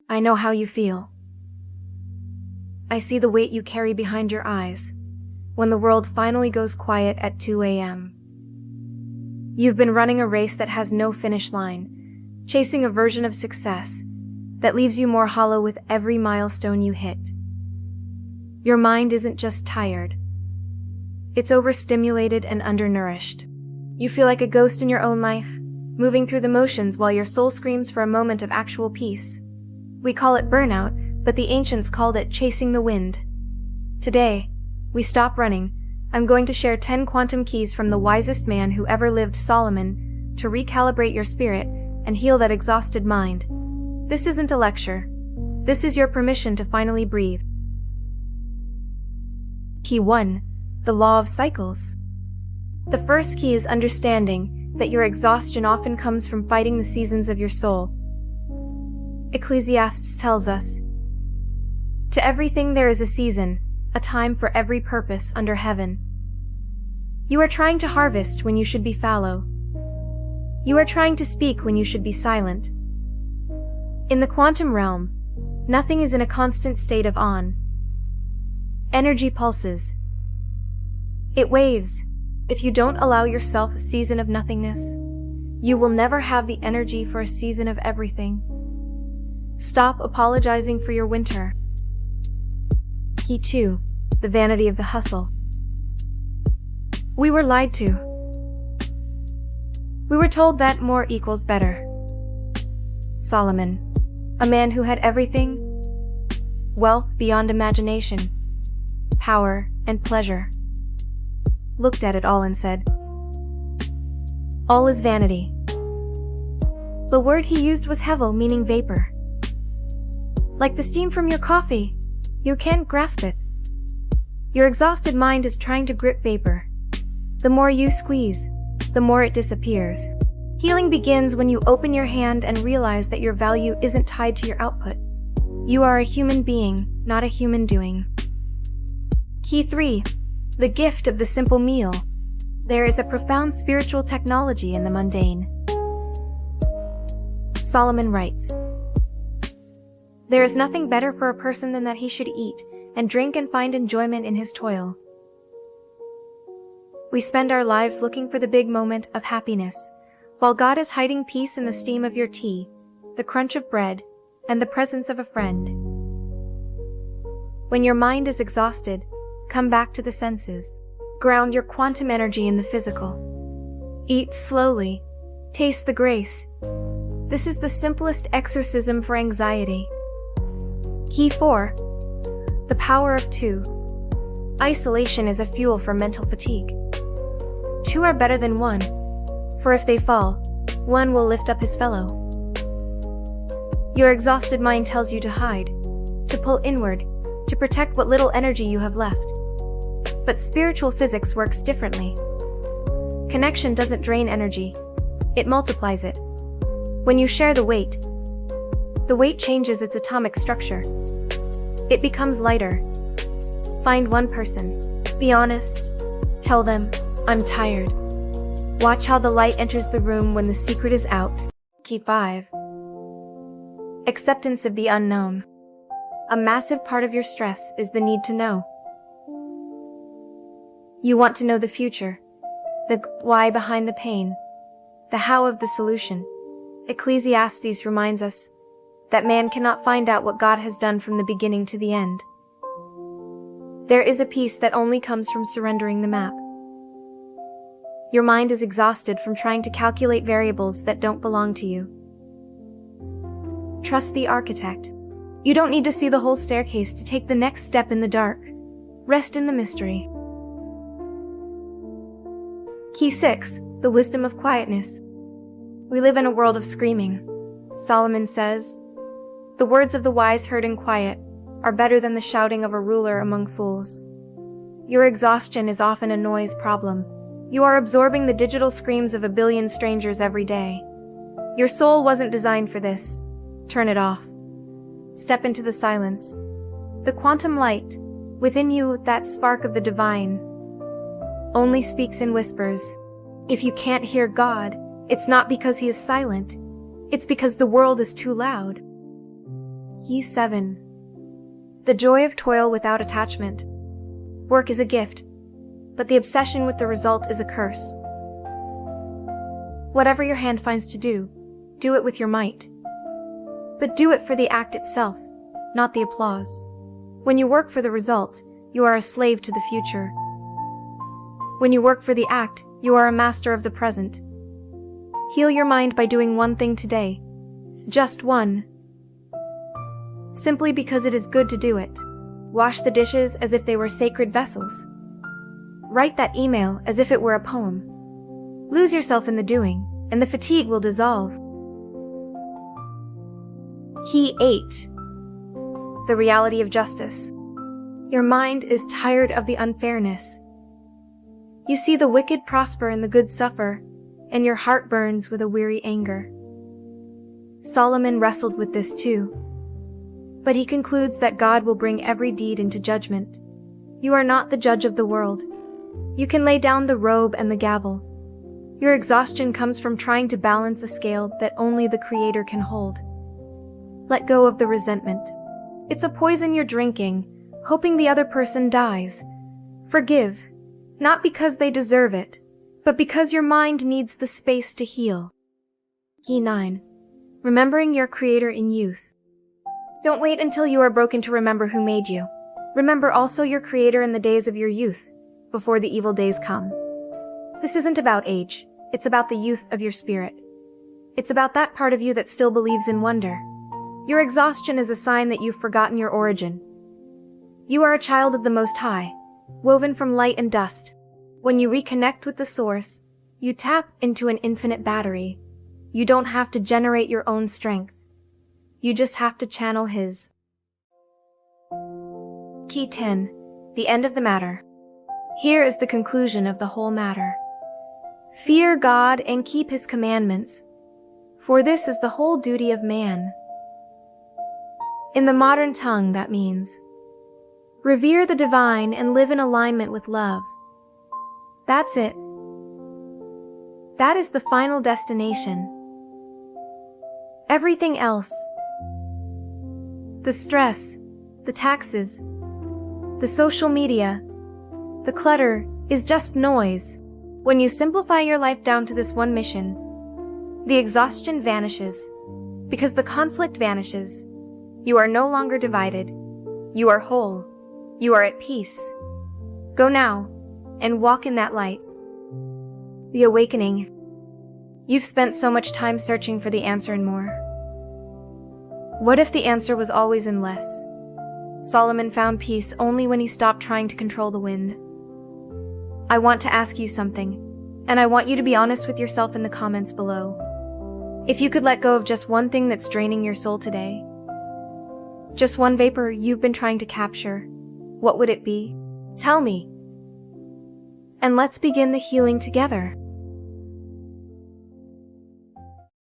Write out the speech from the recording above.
I know how you feel. I see the weight you carry behind your eyes when the world finally goes quiet at 2 a.m. You've been running a race that has no finish line, chasing a version of success that leaves you more hollow with every milestone you hit. Your mind isn't just tired. It's overstimulated and undernourished. You feel like a ghost in your own life, moving through the motions while your soul screams for a moment of actual peace. We call it burnout, but the ancients called it chasing the wind. Today, we stop running. I'm going to share 10 quantum keys from the wisest man who ever lived, Solomon, to recalibrate your spirit and heal that exhausted mind. This isn't a lecture. This is your permission to finally breathe. Key 1. The law of cycles. The first key is understanding that your exhaustion often comes from fighting the seasons of your soul. Ecclesiastes tells us, "To everything there is a season, a time for every purpose under heaven." You are trying to harvest when you should be fallow. You are trying to speak when you should be silent. In the quantum realm, nothing is in a constant state of on. Energy pulses. It waves. If you don't allow yourself a season of nothingness, you will never have the energy for a season of everything. Stop apologizing for your winter. Key 2. The vanity of the hustle. We were lied to. We were told that more equals better. Solomon, a man who had everything, wealth beyond imagination, power and pleasure, looked at it all and said, "All is vanity." The word he used was Hevel, meaning vapor. Like the steam from your coffee, you can't grasp it. Your exhausted mind is trying to grip vapor. The more you squeeze, the more it disappears. Healing begins when you open your hand and realize that your value isn't tied to your output. You are a human being, not a human doing. Key 3. The gift of the simple meal. There is a profound spiritual technology in the mundane. Solomon writes, "There is nothing better for a person than that he should eat and drink and find enjoyment in his toil." We spend our lives looking for the big moment of happiness, while God is hiding peace in the steam of your tea, the crunch of bread, and the presence of a friend. When your mind is exhausted, come back to the senses. Ground your quantum energy in the physical. Eat slowly. Taste the grace. This is the simplest exorcism for anxiety. Key 4. The power of 2. Isolation is a fuel for mental fatigue. 2 are better than 1, for if they fall, 1 will lift up his fellow. Your exhausted mind tells you to hide, to pull inward, to protect what little energy you have left. But spiritual physics works differently. Connection doesn't drain energy, it multiplies it. When you share the weight changes its atomic structure. It becomes lighter. Find one person. Be honest. Tell them, "I'm tired." Watch how the light enters the room when the secret is out. Key 5. Acceptance of the unknown. A massive part of your stress is the need to know. You want to know the future, the why behind the pain, the how of the solution. Ecclesiastes reminds us that man cannot find out what God has done from the beginning to the end. There is a peace that only comes from surrendering the map. Your mind is exhausted from trying to calculate variables that don't belong to you. Trust the architect. You don't need to see the whole staircase to take the next step in the dark. Rest in the mystery. Key 6. The wisdom of quietness. We live in a world of screaming. Solomon says, "The words of the wise heard in quiet are better than the shouting of a ruler among fools." Your exhaustion is often a noise problem. You are absorbing the digital screams of a billion strangers every day. Your soul wasn't designed for this. Turn it off. Step into the silence. The quantum light, within you, that spark of the divine, only speaks in whispers. If you can't hear God, it's not because he is silent. It's because the world is too loud. Key 7. The joy of toil without attachment. Work is a gift, but the obsession with the result is a curse. Whatever your hand finds to do it with your might. But do it for the act itself, not the applause. When you work for the result, you are a slave to the future. When you work for the act, you are a master of the present. Heal your mind by doing one thing today. Just one. Simply because it is good to do it. Wash the dishes as if they were sacred vessels. Write that email as if it were a poem. Lose yourself in the doing, and the fatigue will dissolve. Key 8. The reality of justice. Your mind is tired of the unfairness. You see the wicked prosper and the good suffer, and your heart burns with a weary anger. Solomon wrestled with this too. But he concludes that God will bring every deed into judgment. You are not the judge of the world. You can lay down the robe and the gavel. Your exhaustion comes from trying to balance a scale that only the Creator can hold. Let go of the resentment. It's a poison you're drinking, hoping the other person dies. Forgive, not because they deserve it, but because your mind needs the space to heal. Key 9. Remembering your Creator in youth. Don't wait until you are broken to remember who made you. Remember also your Creator in the days of your youth, before the evil days come. This isn't about age, it's about the youth of your spirit. It's about that part of you that still believes in wonder. Your exhaustion is a sign that you've forgotten your origin. You are a child of the Most High, woven from light and dust. When you reconnect with the source, you tap into an infinite battery. You don't have to generate your own strength. You just have to channel His. Key 10. The end of the matter. Here is the conclusion of the whole matter. Fear God and keep His commandments, for this is the whole duty of man. In the modern tongue, that means, revere the divine and live in alignment with love. That's it. That is the final destination. Everything else, the stress, the taxes, the social media, the clutter, is just noise. When you simplify your life down to this one mission, the exhaustion vanishes, because the conflict vanishes. You are no longer divided. You are whole. You are at peace. Go now, and walk in that light. The awakening. You've spent so much time searching for the answer and more. What if the answer was always in less? Solomon found peace only when he stopped trying to control the wind. I want to ask you something, and I want you to be honest with yourself in the comments below. If you could let go of just one thing that's draining your soul today, just one vapor you've been trying to capture, what would it be? Tell me. And let's begin the healing together.